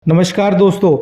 नमस्कार दोस्तों,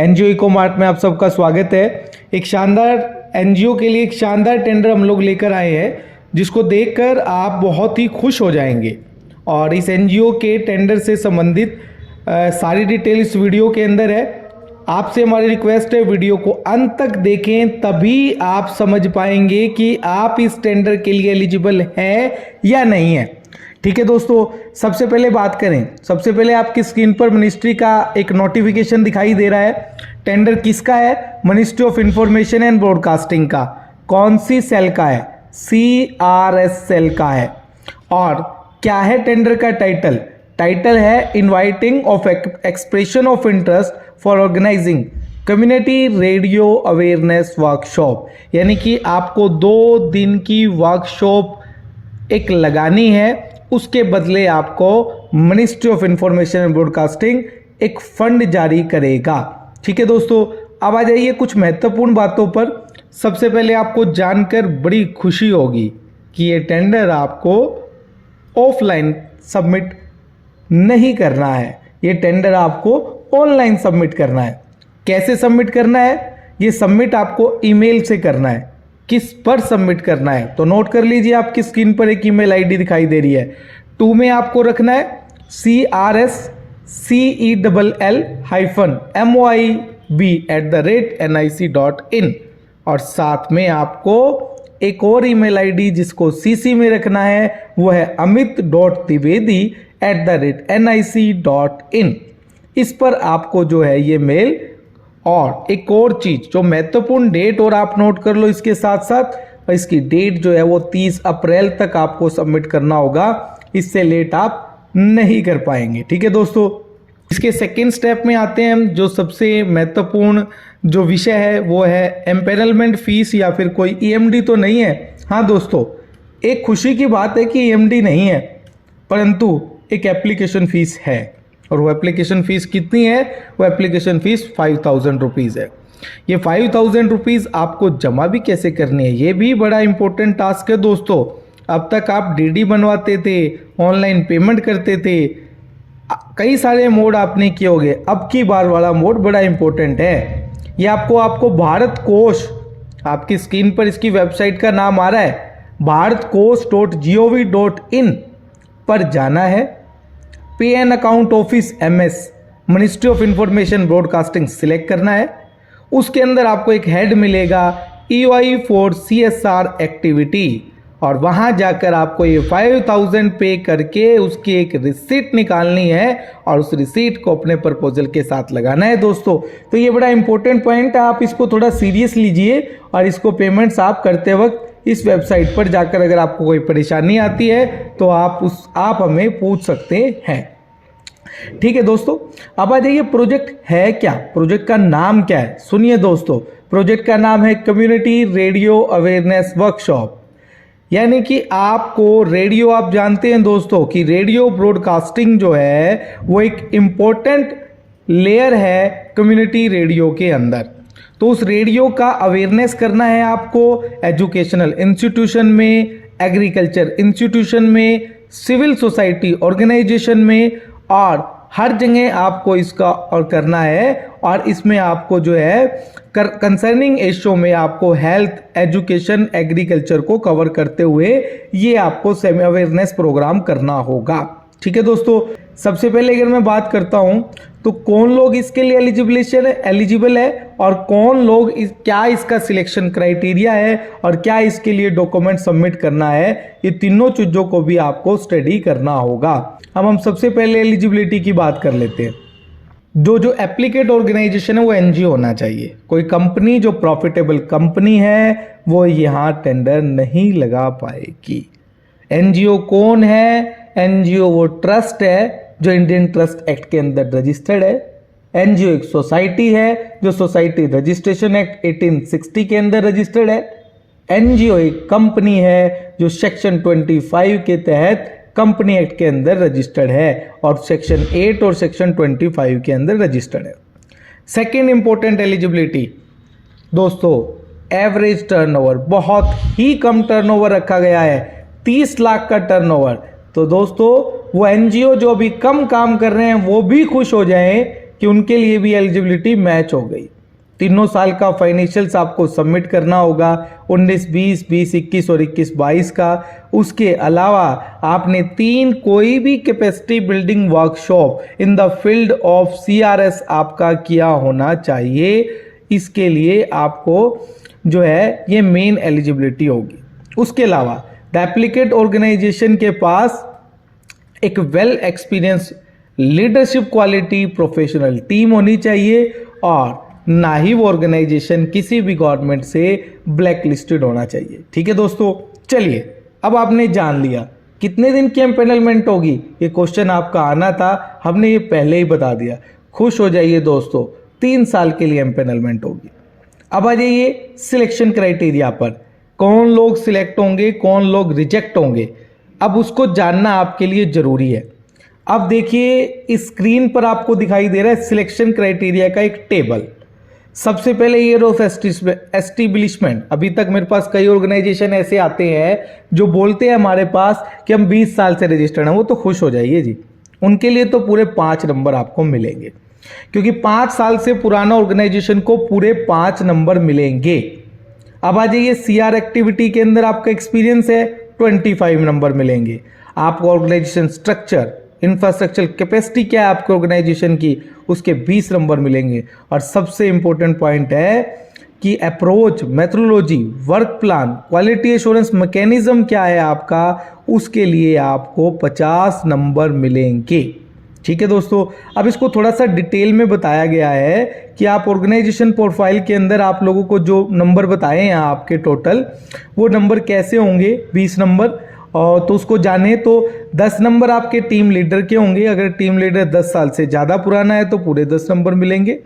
NGO eco mart में आप सबका स्वागत है। एक शानदार एनजीओ के लिए एक शानदार टेंडर हम लोग लेकर आए हैं जिसको देखकर आप बहुत ही खुश हो जाएंगे। और इस एनजीओ के टेंडर से संबंधित सारी डिटेल इस वीडियो के अंदर है। आपसे हमारी रिक्वेस्ट है, वीडियो को अंत तक देखें, तभी आप समझ पाएंगे कि आप इस टेंडर के लिए एलिजिबल हैं या नहीं है। ठीक है दोस्तों, सबसे पहले बात करें। सबसे पहले आपकी स्क्रीन पर मिनिस्ट्री का एक नोटिफिकेशन दिखाई दे रहा है। टेंडर किसका है? Ministry of information and broadcasting का। कौन सी सेल का है? CRS सेल का है। और क्या है टेंडर का टाइटल? टाइटल है inviting of expression of interest for organising community radio awareness workshop. यानी कि आपको 2 दिन की वर्कशॉप एक लगानी है, उसके बदले आपको ministry of information and broadcasting एक फंड जारी करेगा। ठीक है दोस्तों, अब आ जाइए कुछ महत्वपूर्ण बातों पर। सबसे पहले आपको जानकर बड़ी खुशी होगी कि ये टेंडर आपको ऑफलाइन सबमिट नहीं करना है, ये टेंडर आपको ऑनलाइन सबमिट करना है। कैसे सबमिट करना है? ये सबमिट आपको ईमेल से करना है। किस पर सबमिट करना है तो नोट कर लीजिए, आपकी स्क्रीन पर एक ईमेल आईडी दिखाई दे रही है। टू में आपको रखना है CRSCELL-MOIB@nic.in और साथ में आपको एक और ईमेल आईडी जिसको CC में रखना है, वो है amit.trivedi@nic.in। इस पर आपको जो है ये मेल, और एक और चीज जो महत्वपूर्ण डेट और आप नोट कर लो इसके साथ साथ, इसकी डेट जो है वो 30 अप्रैल तक आपको सबमिट करना होगा। इससे लेट आप नहीं कर पाएंगे। ठीक है दोस्तों, इसके सेकेंड स्टेप में आते हैं हम। जो सबसे महत्वपूर्ण जो विषय है वो है एम्पेनलमेंट फीस, या फिर कोई EMD तो नहीं है। हाँ दोस्तों, एक खुशी की बात है कि EMD नहीं है, परंतु एक एप्लीकेशन फीस है। और वो एप्लीकेशन फ़ीस कितनी है? वो एप्लीकेशन फ़ीस 5000 रुपीज़ है। ये 5000 रुपीज़ आपको जमा भी कैसे करनी है, ये भी बड़ा इंपॉर्टेंट टास्क है दोस्तों। अब तक आप DD बनवाते थे, ऑनलाइन पेमेंट करते थे, कई सारे मोड आपने किए होंगे। अब की बार वाला मोड बड़ा इंपॉर्टेंट है। ये आपको भारत कोष, आपकी स्क्रीन पर इसकी वेबसाइट का नाम आ रहा है, bharatkosh.gov.in पर जाना है। पे an account office MS ministry of information broadcasting select करना है। उसके अंदर आपको एक हेड मिलेगा EY फॉर CSR एक्टिविटी, और वहां जाकर आपको ये 5000 पे करके उसकी एक रिसीट निकालनी है और उस रिसीट को अपने प्रपोजल के साथ लगाना है दोस्तों। तो ये बड़ा इंपॉर्टेंट पॉइंट है, आप इसको थोड़ा सीरियस लीजिए। और इसको पेमेंट्स आप करते वक्त इस वेबसाइट पर जाकर अगर आपको कोई परेशानी आती है तो आप हमें पूछ सकते हैं। ठीक है दोस्तों, अब आ जाइए प्रोजेक्ट है क्या, प्रोजेक्ट का नाम क्या है। सुनिए दोस्तों, प्रोजेक्ट का नाम है कम्युनिटी रेडियो अवेयरनेस वर्कशॉप। यानी कि आपको रेडियो, आप जानते हैं दोस्तों कि रेडियो ब्रॉडकास्टिंग जो है वो एक इम्पोर्टेंट लेयर है कम्युनिटी रेडियो के अंदर। तो उस रेडियो का अवेयरनेस करना है आपको एजुकेशनल इंस्टीट्यूशन में, एग्रीकल्चर इंस्टीट्यूशन में, सिविल सोसाइटी ऑर्गेनाइजेशन में, और हर जगह आपको इसका और करना है। और इसमें आपको जो है कंसर्निंग इश्यू में आपको हेल्थ, एजुकेशन, एग्रीकल्चर को कवर करते हुए ये आपको सेमी अवेयरनेस प्रोग्राम करना होगा। ठीक है दोस्तों, सबसे पहले अगर मैं बात करता हूं तो कौन लोग इसके लिए एलिजिबल है और कौन लोग क्या इसका सिलेक्शन क्राइटेरिया है और क्या इसके लिए डॉक्यूमेंट सबमिट करना है, ये तीनों चीजों को भी आपको स्टडी करना होगा। अब हम सबसे पहले एलिजिबिलिटी की बात कर लेते हैं। जो एप्लीकेट ऑर्गेनाइजेशन है वो NGO होना चाहिए। कोई कंपनी जो प्रॉफिटेबल कंपनी है वो यहाँ टेंडर नहीं लगा पाएगी। NGO कौन है? NGO वो ट्रस्ट है जो इंडियन ट्रस्ट एक्ट के अंदर रजिस्टर्ड है। NGO एक सोसाइटी है जो सोसाइटी रजिस्ट्रेशन एक्ट 1860 के अंदर रजिस्टर्ड है। NGO एक कंपनी है जो सेक्शन 25 के तहत कंपनी एक्ट के अंदर रजिस्टर्ड है और सेक्शन 8 और सेक्शन 25 के अंदर रजिस्टर्ड है। सेकेंड इंपॉर्टेंट एलिजिबिलिटी दोस्तों, एवरेज टर्नओवर, बहुत ही कम टर्नओवर रखा गया है, 30 लाख का टर्नओवर। तो दोस्तों वो NGO जो अभी कम काम कर रहे हैं वो भी खुश हो जाएं कि उनके लिए भी एलिजिबिलिटी मैच हो गई। तीनों साल का फाइनेंशियल्स आपको सबमिट करना होगा, 19-20, 20-21 और 21-22 का। उसके अलावा आपने 3 कोई भी capacity building workshop in the field of CRS आपका किया होना चाहिए। इसके लिए आपको जो है ये मेन एलिजिबिलिटी होगी। उसके अलावा द एप्लीकेट ऑर्गेनाइजेशन के पास एक well experience leadership quality professional team होनी चाहिए और ना ही वो ऑर्गेनाइजेशन किसी भी गवर्नमेंट से ब्लैक लिस्टेड होना चाहिए। ठीक है दोस्तों, चलिए अब आपने जान लिया कितने दिन की एम्पेनलमेंट होगी। ये क्वेश्चन आपका आना था, हमने ये पहले ही बता दिया। खुश हो जाइए दोस्तों, 3 साल के लिए एम्पेनलमेंट होगी। अब आ जाइए सिलेक्शन क्राइटेरिया पर, कौन लोग सिलेक्ट होंगे, कौन लोग रिजेक्ट होंगे, अब उसको जानना आपके लिए जरूरी है। अब देखिए इस स्क्रीन पर आपको दिखाई दे रहा है सिलेक्शन क्राइटेरिया का एक टेबल। सबसे पहले ईयर ऑफ एस्टिब्लिशमेंट। अभी तक मेरे पास कई ऑर्गेनाइजेशन ऐसे आते हैं जो बोलते हैं हमारे पास कि हम 20 साल से रजिस्टर्ड हैं, वो तो खुश हो जाइए जी, उनके लिए तो पूरे 5 नंबर आपको मिलेंगे, क्योंकि 5 साल से पुराना ऑर्गेनाइजेशन को पूरे 5 नंबर मिलेंगे। अब आ जाइए CR एक्टिविटी के अंदर आपका एक्सपीरियंस है, 25 नंबर मिलेंगे। आपको ऑर्गेनाइजेशन स्ट्रक्चर, इंफ्रास्ट्रक्चर कैपेसिटी क्या है आपके ऑर्गेनाइजेशन की, उसके 20 नंबर मिलेंगे। और सबसे इंपॉर्टेंट पॉइंट है कि approach, methodology, work plan, quality assurance mechanism क्या है आपका, उसके लिए आपको 50 नंबर मिलेंगे। ठीक है दोस्तों, अब इसको थोड़ा सा डिटेल में बताया गया है कि आप ऑर्गेनाइजेशन प्रोफाइल के अंदर आप लोगों को जो नंबर बताए हैं आपके टोटल, वो नंबर कैसे होंगे, 20 नंबर। और तो उसको जाने तो 10 नंबर आपके टीम लीडर के होंगे, अगर टीम लीडर 10 साल से ज़्यादा पुराना है तो पूरे 10 नंबर मिलेंगे।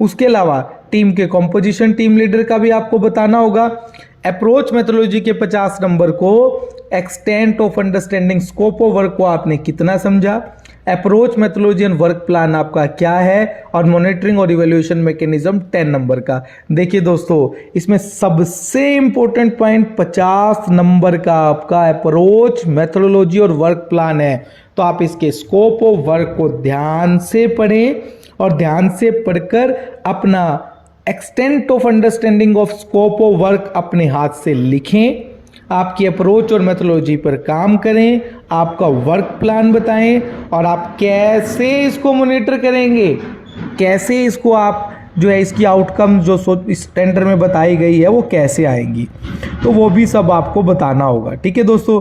उसके अलावा टीम के कॉम्पोजिशन टीम लीडर का भी आपको बताना होगा। अप्रोच मेथोडोलॉजी के 50 नंबर को, extent of understanding scope of work को आपने कितना समझा, approach methodology and work plan आपका क्या है, और मॉनिटरिंग और इवैल्यूएशन मैकेनिज्म 10 नंबर का। देखिए दोस्तों, इसमें सबसे इंपॉर्टेंट पॉइंट 50 नंबर का आपका अप्रोच मेथोडोलॉजी और वर्क प्लान है। तो आप इसके स्कोप ऑफ वर्क को ध्यान से पढ़ें और ध्यान से पढ़कर अपना extent of understanding of scope of work अपने हाथ से लिखें, आपकी अप्रोच और मेथोडोलॉजी पर काम करें, आपका वर्क प्लान बताएं और आप कैसे इसको मॉनिटर करेंगे, कैसे इसको आप जो है इसकी आउटकम जो इस टेंडर में बताई गई है वो कैसे आएंगी, तो वो भी सब आपको बताना होगा। ठीक है दोस्तों,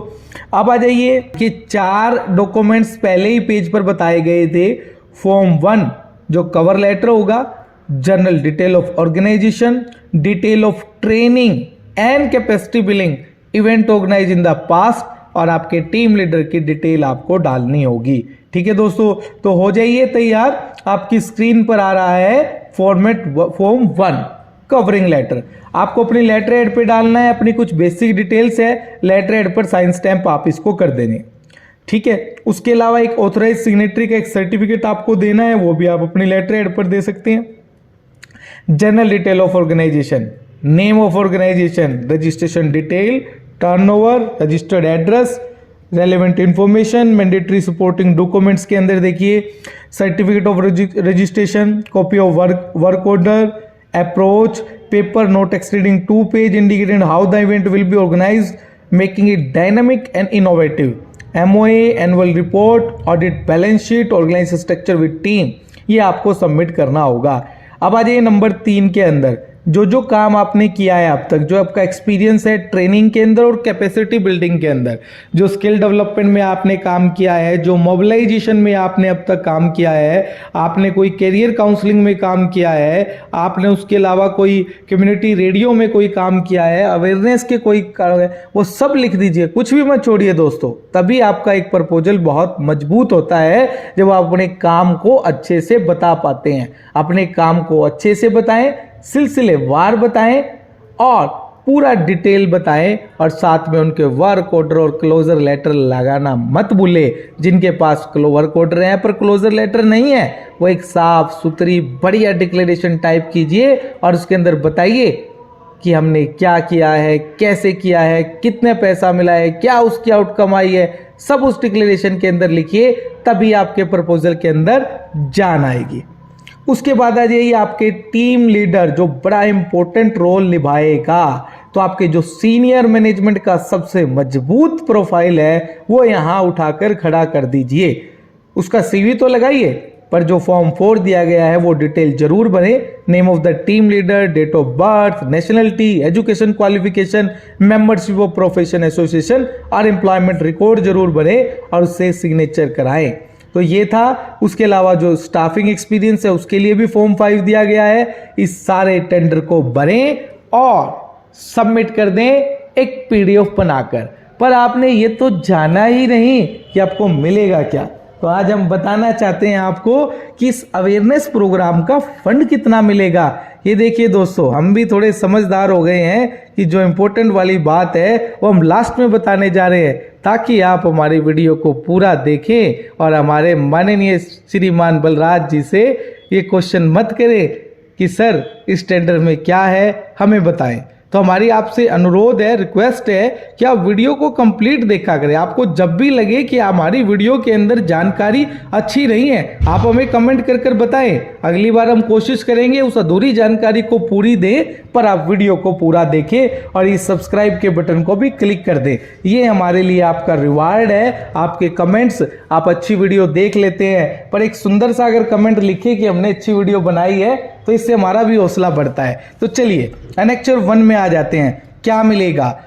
अब आ जाइए कि 4 डॉक्यूमेंट्स पहले ही पेज पर बताए गए थे। फॉर्म 1 जो कवर लेटर होगा, general detail of organisation, detail of training and capacity building event organise in the past, और आपके टीम लीडर की डिटेल आपको डालनी होगी। ठीक है दोस्तों, तो हो जाइए तैयार। आपकी स्क्रीन पर आ रहा है फॉर्मेट फॉर्म 1 कवरिंग लेटर। आपको अपनी लेटर हेड पे डालना है, अपनी कुछ बेसिक डिटेल्स है, लेटर हेड पर साइन स्टैंप आप इसको कर देने। ठीक है, उसके अलावा एक ऑथराइज सिग्नेटरी का एक सर्टिफिकेट आपको देना है, वो भी आप अपनी लेटर हेड पर दे सकते हैं। General detail of organisation, name of organisation, registration detail, turnover, registered address, relevant information, mandatory supporting documents के अंदर देखिए certificate of registration, copy of work order, approach, paper not exceeding 2 page indicating how the event will be organised, making it dynamic and innovative, MOA, annual report, audit balance sheet, organisation structure with team, ये आपको submit करना होगा। अब आ जाइए number 3 के अंदर, जो काम आपने किया है अब तक, जो आपका एक्सपीरियंस है ट्रेनिंग के अंदर और कैपेसिटी बिल्डिंग के अंदर, जो स्किल डेवलपमेंट में आपने काम किया है, जो मोबिलाइजेशन में आपने अब तक काम किया है, आपने कोई करियर काउंसलिंग में काम किया है, आपने उसके अलावा कोई कम्युनिटी रेडियो में कोई काम किया है, अवेयरनेस के कोई वो सब लिख दीजिए, कुछ भी मत छोड़िए दोस्तों। तभी आपका एक प्रपोजल बहुत मजबूत होता है जब आप अपने काम को अच्छे से बता पाते हैं। अपने काम को अच्छे से बताएं, सिलसिलेवार बताएं और पूरा डिटेल बताएं, और साथ में उनके वर्क ऑर्डर और क्लोजर लेटर लगाना मत भूले। जिनके पास वर्क ऑर्डर है पर क्लोजर लेटर नहीं है, वो एक साफ सुथरी बढ़िया डिक्लेरेशन टाइप कीजिए और उसके अंदर बताइए कि हमने क्या किया है, कैसे किया है, कितने पैसा मिला है, क्या उसकी आउटकम आई है, सब उस डिक्लेरेशन के अंदर लिखिए, तभी आपके प्रपोजल के अंदर जान आएगी। उसके बाद आ जाइए आपके टीम लीडर, जो बड़ा इंपॉर्टेंट रोल निभाएगा। तो आपके जो सीनियर मैनेजमेंट का सबसे मजबूत प्रोफाइल है वो यहां उठाकर खड़ा कर दीजिए। उसका सीवी तो लगाइए, पर जो फॉर्म 4 दिया गया है वो डिटेल जरूर भरे। Name of the team leader, date of birth, nationality, education qualification, membership of profession association और एम्प्लॉयमेंट रिकॉर्ड जरूर भरे और उससे सिग्नेचर कराएं। तो ये था। उसके अलावा जो स्टाफिंग एक्सपीरियंस है उसके लिए भी फॉर्म 5 दिया गया है। इस सारे टेंडर को भरें और सबमिट कर दें एक पीडीएफ बनाकर। पर आपने ये तो जाना ही नहीं कि आपको मिलेगा क्या। तो आज हम बताना चाहते हैं आपको कि इस अवेयरनेस प्रोग्राम का फंड कितना मिलेगा। ये देखिए दोस्तों, हम भी थोड़े समझदार हो गए हैं कि जो इम्पोर्टेंट वाली बात है वो हम लास्ट में बताने जा रहे हैं, ताकि आप हमारी वीडियो को पूरा देखें और हमारे माननीय श्रीमान बलराज जी से ये क्वेश्चन मत करें कि सर इस टेंडर में क्या है, हमें बताएं। तो हमारी आपसे अनुरोध है, रिक्वेस्ट है कि आप वीडियो को कंप्लीट देखा करें। आपको जब भी लगे कि हमारी वीडियो के अंदर जानकारी अच्छी नहीं है, आप हमें कमेंट कर कर बताएं। अगली बार हम कोशिश करेंगे उस अधूरी जानकारी को पूरी दें, पर आप वीडियो को पूरा देखें और इस सब्सक्राइब के बटन को भी क्लिक कर दें। ये हमारे लिए आपका रिवार्ड है, आपके कमेंट्स। आप अच्छी वीडियो देख लेते हैं, पर एक सुंदर सा अगर कमेंट लिखे कि हमने अच्छी वीडियो बनाई है, तो इससे हमारा भी हौसला बढ़ता है। तो चलिए एनेक्चर 1 में आ जाते हैं। क्या मिलेगा,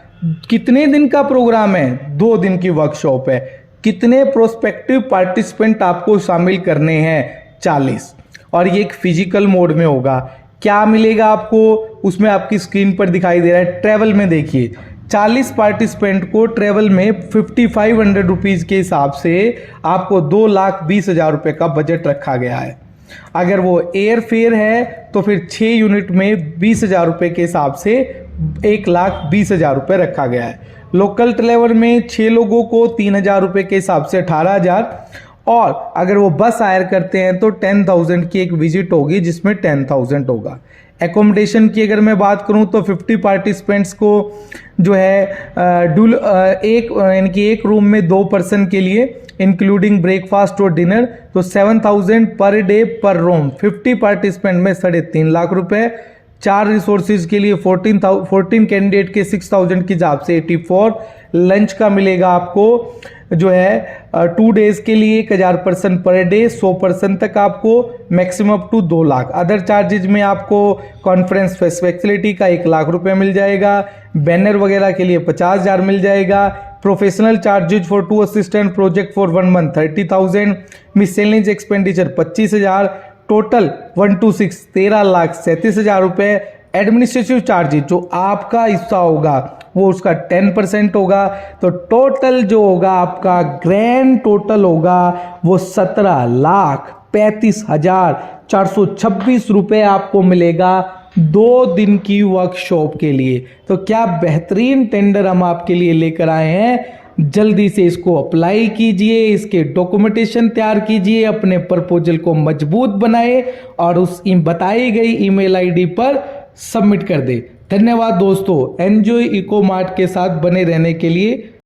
कितने दिन का प्रोग्राम है? 2 दिन की वर्कशॉप है। कितने प्रोस्पेक्टिव पार्टिसिपेंट आपको शामिल करने हैं? 40। और ये एक फिजिकल मोड में होगा। क्या मिलेगा आपको, उसमें आपकी स्क्रीन पर दिखाई दे रहा है। ट्रेवल में देखिए, 40 पार्टिसिपेंट को ट्रेवल में 5500 रुपीज़ के हिसाब से आपको 2,20,000 रुपये का बजट रखा गया है। अगर वो एयर फेयर है तो फिर 6 यूनिट में 20,000 रुपये के हिसाब से 1,20,000 रुपये रखा गया है। लोकल ट्रेवल में 6 लोगों को 3,000 रुपये के हिसाब से 18,000, और अगर वो बस हायर करते हैं तो 10,000 की एक विजिट होगी जिसमें 10,000 होगा। एकोमोडेशन की अगर मैं बात करूं तो 50 पार्टिसिपेंट्स को जो है एक रूम में 2 पर्सन के लिए इंक्लूडिंग ब्रेकफास्ट और डिनर, तो 7,000 पर डे पर रूम। 50 पार्टिसिपेंट में 3.5 लाख रुपए। 4 रिसोर्सेज के लिए 14 कैंडिडेट के 6,000 की हिसाब से 84। लंच का मिलेगा आपको जो है 2 डेज के लिए 1,000 पर्सन पर डे, 100 पर्सन तक आपको, maximum up to 2 lakh. Other charges में आपको कॉन्फ्रेंस फैसिलिटी का 1 लाख रुपए मिल जाएगा। बैनर वगैरह के लिए 50,000 मिल जाएगा। Professional charges for 2 assistant project for 1 month 30,000। Miscellaneous expenditure 25,000। Total 1 to 6 13,37,000 रुपए। एडमिनिस्ट्रेटिव चार्जेज जो आपका हिस्सा होगा वो उसका 10% होगा। तो टोटल जो होगा आपका ग्रैंड टोटल होगा वो 17,35,426 रुपए आपको मिलेगा 2 दिन की वर्कशॉप के लिए। तो क्या बेहतरीन टेंडर हम आपके लिए लेकर आए हैं। जल्दी से इसको अप्लाई कीजिए, इसके डॉक्यूमेंटेशन तैयार कीजिए, अपने प्रपोजल को मजबूत बनाए और उस बताई गई ईमेल आईडी पर सबमिट कर दे। धन्यवाद दोस्तों। एंजॉय इको मार्ट के साथ बने रहने के लिए।